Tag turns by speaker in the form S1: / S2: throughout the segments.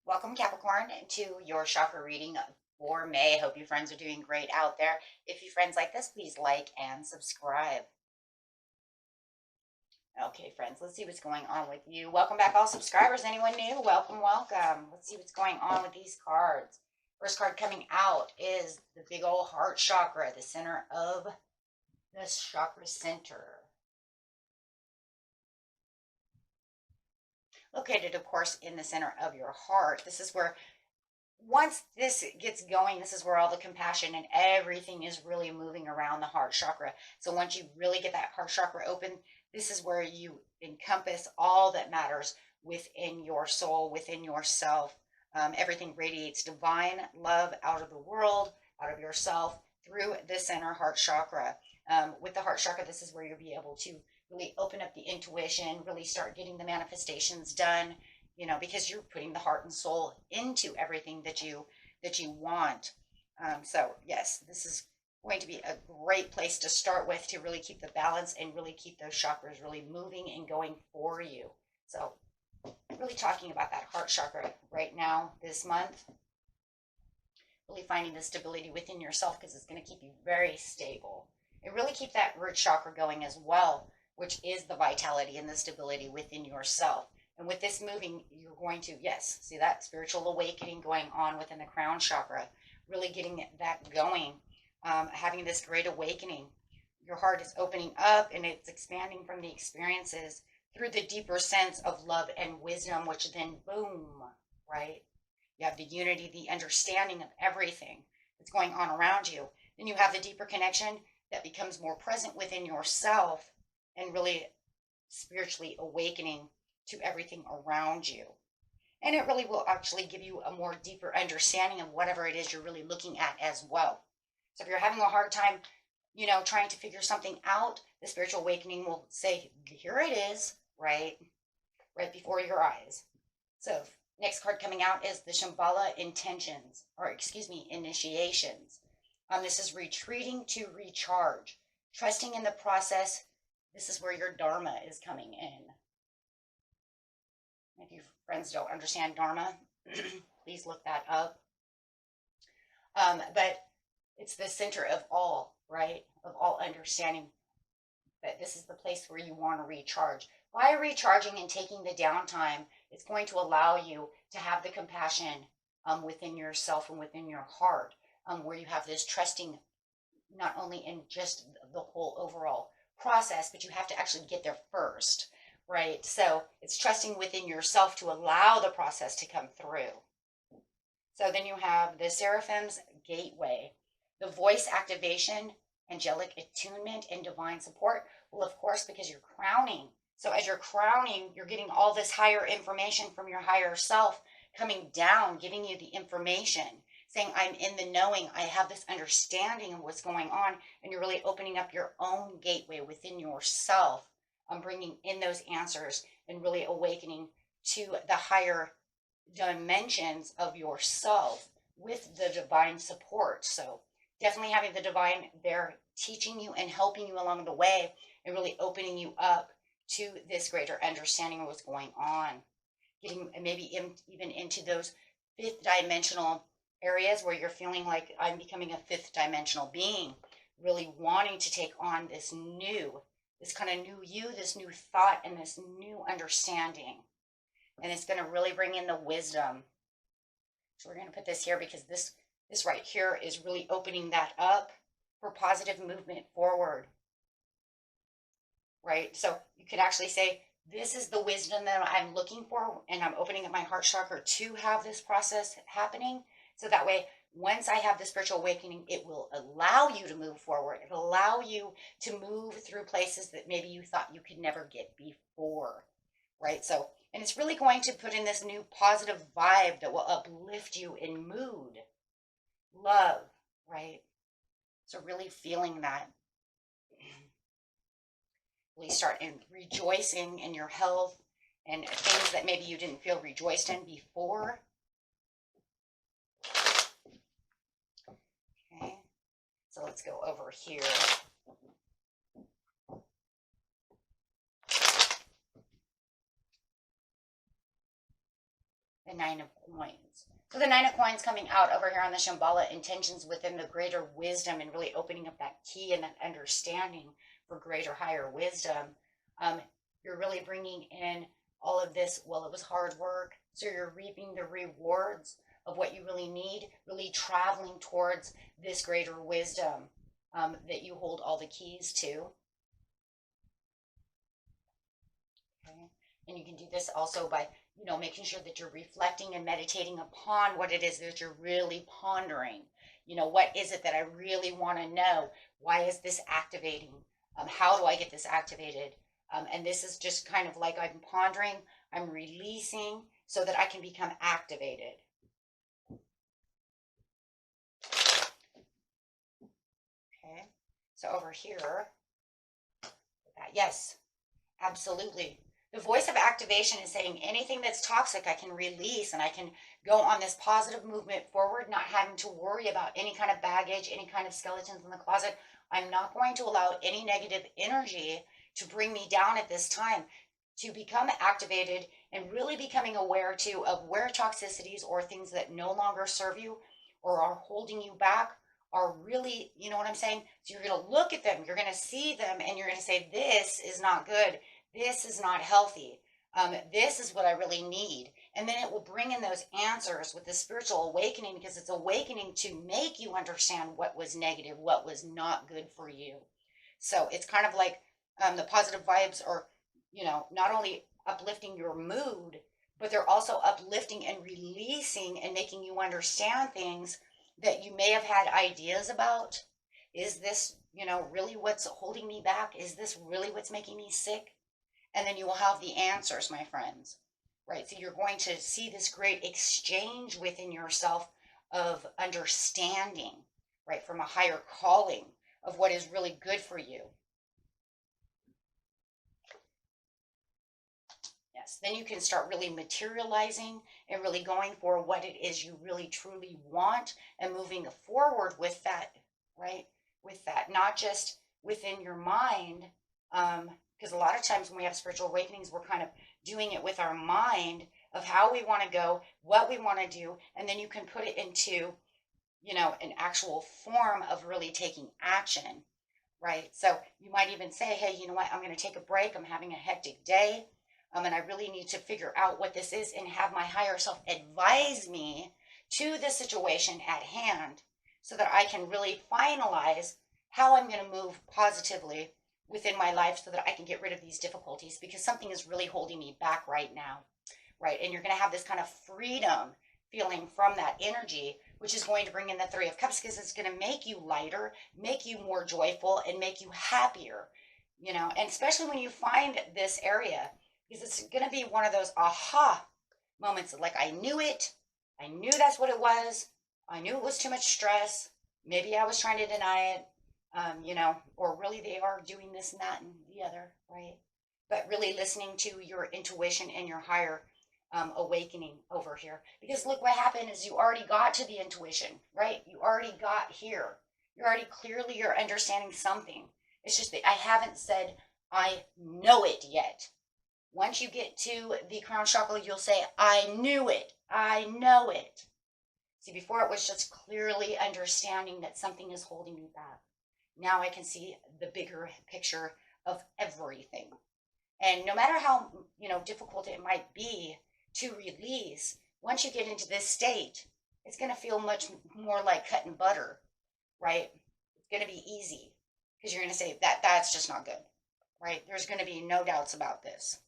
S1: Welcome, Capricorn, to your chakra reading for May. Hope you friends are doing great out there. If you friends like this, please like and subscribe. Okay, friends, let's see what's going on with you. Welcome back, all subscribers. Anyone new? Welcome, welcome. Let's see what's going on with these cards. First card coming out is the big old heart chakra, the center of this chakra center. Located, of course, in the center of your heart. This is where, once this gets going, this is where all the compassion and everything is really moving around the heart chakra. So once you really get that heart chakra open, this is where you encompass all that matters within your soul, within yourself. Everything radiates divine love out of the world, out of yourself, through the center heart chakra. With the heart chakra, this is where you'll be able to really open up the intuition, really start getting the manifestations done, you know, because you're putting the heart and soul into everything that you want. So yes, this is going to be a great place to start with, to really keep the balance and really keep those chakras really moving and going for you. So really talking about that heart chakra right now this month, really finding the stability within yourself, because it's going to keep you very stable, and really keep that root chakra going as well, which is the vitality and the stability within yourself. And with this moving, you're going to, yes, see that spiritual awakening going on within the crown chakra, really getting that going, having this great awakening. Your heart is opening up and it's expanding from the experiences through the deeper sense of love and wisdom, which then, boom, right? You have the unity, the understanding of everything that's going on around you. Then you have the deeper connection that becomes more present within yourself and really spiritually awakening to everything around you. And it really will actually give you a more deeper understanding of whatever it is you're really looking at as well. So if you're having a hard time, you know, trying to figure something out, the spiritual awakening will say, here it is, right before your eyes. So next card coming out is the Shambhala Intentions, or excuse me, Initiations. This is retreating to recharge, trusting in the process. This is where your Dharma is coming in. If you friends don't understand Dharma, please look that up. But it's the center of all, right? Of all understanding. But this is the place where you want to recharge. By recharging and taking the downtime, it's going to allow you to have the compassion within yourself and within your heart, where you have this trusting, not only in just the whole overall process, but you have to actually get there first, right? So it's trusting within yourself to allow the process to come through. So then you have the Seraphim's Gateway, the voice activation, angelic attunement, and divine support. Well, of course, because you're crowning. So as you're crowning, you're getting all this higher information from your higher self coming down, giving you the information, saying, I'm in the knowing, I have this understanding of what's going on, and you're really opening up your own gateway within yourself, bringing in those answers and really awakening to the higher dimensions of yourself with the divine support. So definitely having the divine there teaching you and helping you along the way, and really opening you up to this greater understanding of what's going on, getting maybe even into those fifth dimensional areas where you're feeling like, I'm becoming a fifth dimensional being, really wanting to take on this kind of new you, this new thought, and this new understanding. And it's going to really bring in the wisdom. So we're going to put this here, because this right here is really opening that up for positive movement forward, right? So you could actually say, this is the wisdom that I'm looking for, and I'm opening up my heart chakra to have this process happening. So that way, once I have the spiritual awakening, it will allow you to move forward. It'll allow you to move through places that maybe you thought you could never get before, right? So, and it's really going to put in this new positive vibe that will uplift you in mood, love, right? So really feeling that. Really start in rejoicing in your health and things that maybe you didn't feel rejoiced in before. Okay, so let's go over here. The Nine of Coins. So the Nine of Coins coming out over here on the Shambhala, intentions within the greater wisdom and really opening up that key and that understanding for greater, higher wisdom. You're really bringing in all of this. Well, it was hard work, so you're reaping the rewards of what you really need, really traveling towards this greater wisdom that you hold all the keys to. Okay. And you can do this also by, you know, making sure that you're reflecting and meditating upon what it is that you're really pondering. You know, what is it that I really want to know? Why is this activating? How do I get this activated? And this is just kind of like I'm pondering, I'm releasing so that I can become activated. Okay, so over here, yes, absolutely. The voice of activation is saying anything that's toxic, I can release and I can go on this positive movement forward, not having to worry about any kind of baggage, any kind of skeletons in the closet. I'm not going to allow any negative energy to bring me down at this time, to become activated and really becoming aware too of where toxicities or things that no longer serve you or are holding you back are really, you know what I'm saying? So you're going to look at them, you're going to see them, and you're going to say, this is not good. This is not healthy. This is what I really need. And then it will bring in those answers with the spiritual awakening, because it's awakening to make you understand what was negative, what was not good for you. So it's kind of like the positive vibes are, you know, not only uplifting your mood, but they're also uplifting and releasing and making you understand things that you may have had ideas about. Is this, you know, really what's holding me back? Is this really what's making me sick? And then you will have the answers, my friends, right? So you're going to see this great exchange within yourself of understanding, right? From a higher calling of what is really good for you. Yes, then you can start really materializing and really going for what it is you really truly want and moving forward with that, right? With that, not just within your mind, because a lot of times when we have spiritual awakenings, we're kind of doing it with our mind of how we want to go, what we want to do, and then you can put it into, you know, an actual form of really taking action, right? So you might even say, hey, you know what, I'm going to take a break. I'm having a hectic day, and I really need to figure out what this is and have my higher self advise me to the situation at hand so that I can really finalize how I'm going to move positively within my life so that I can get rid of these difficulties, because something is really holding me back right now, right? And you're going to have this kind of freedom feeling from that energy, which is going to bring in the Three of Cups, because it's going to make you lighter, make you more joyful, and make you happier, you know, and especially when you find this area, because it's going to be one of those aha moments of like, I knew it. I knew that's what it was. I knew it was too much stress. Maybe I was trying to deny it. You know, or really they are doing this and that and the other, right? But really listening to your intuition and your higher awakening over here. Because look, what happened is you already got to the intuition, right? You already got here. You're already clearly, you're understanding something. It's just that I haven't said, I know it yet. Once you get to the crown chakra, you'll say, I knew it. I know it. See, before it was just clearly understanding that something is holding you back. Now I can see the bigger picture of everything. And no matter how, you know, difficult it might be to release, once you get into this state, it's going to feel much more like cutting butter, right? It's going to be easy because you're going to say that's just not good, right? There's going to be no doubts about this.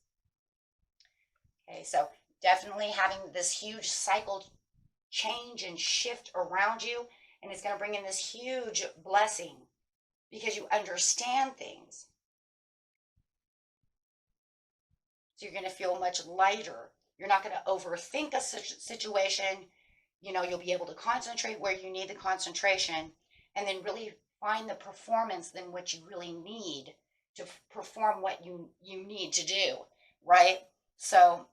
S1: Okay, so definitely having this huge cycle change and shift around you, and it's going to bring in this huge blessing because you understand things. So you're going to feel much lighter. You're not going to overthink a situation. You know, you'll be able to concentrate where you need the concentration and then really find the performance than what you really need to perform what you need to do, right? So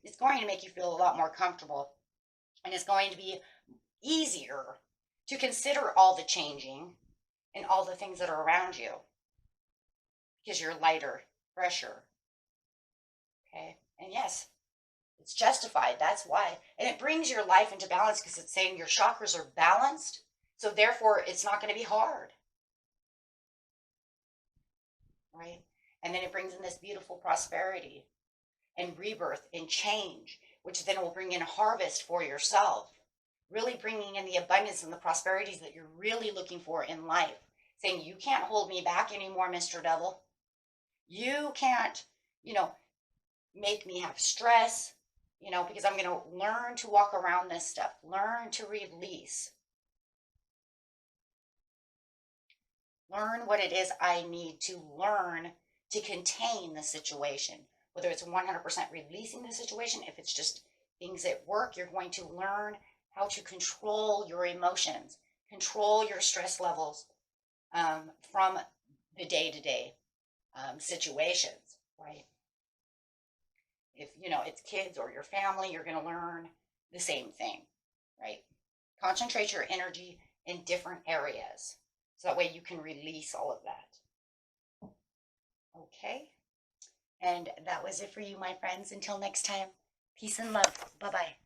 S1: it's going to make you feel a lot more comfortable, and it's going to be easier to consider all the changing and all the things that are around you because you're lighter, fresher. Okay. And yes, it's justified. That's why. And it brings your life into balance because it's saying your chakras are balanced. So therefore, it's not going to be hard. Right? And then it brings in this beautiful prosperity and rebirth and change, which then will bring in harvest for yourself. Really bringing in the abundance and the prosperities that you're really looking for in life. Saying, you can't hold me back anymore, Mr. Devil. You can't, make me have stress, because I'm going to learn to walk around this stuff, learn to release, learn what it is I need to learn to contain the situation, whether it's 100% releasing the situation, if it's just things at work, you're going to learn how to control your emotions, control your stress levels from the day-to-day situations, right? If, it's kids or your family, you're going to learn the same thing, right? Concentrate your energy in different areas. So that way you can release all of that. Okay. And that was it for you, my friends. Until next time, peace and love. Bye-bye.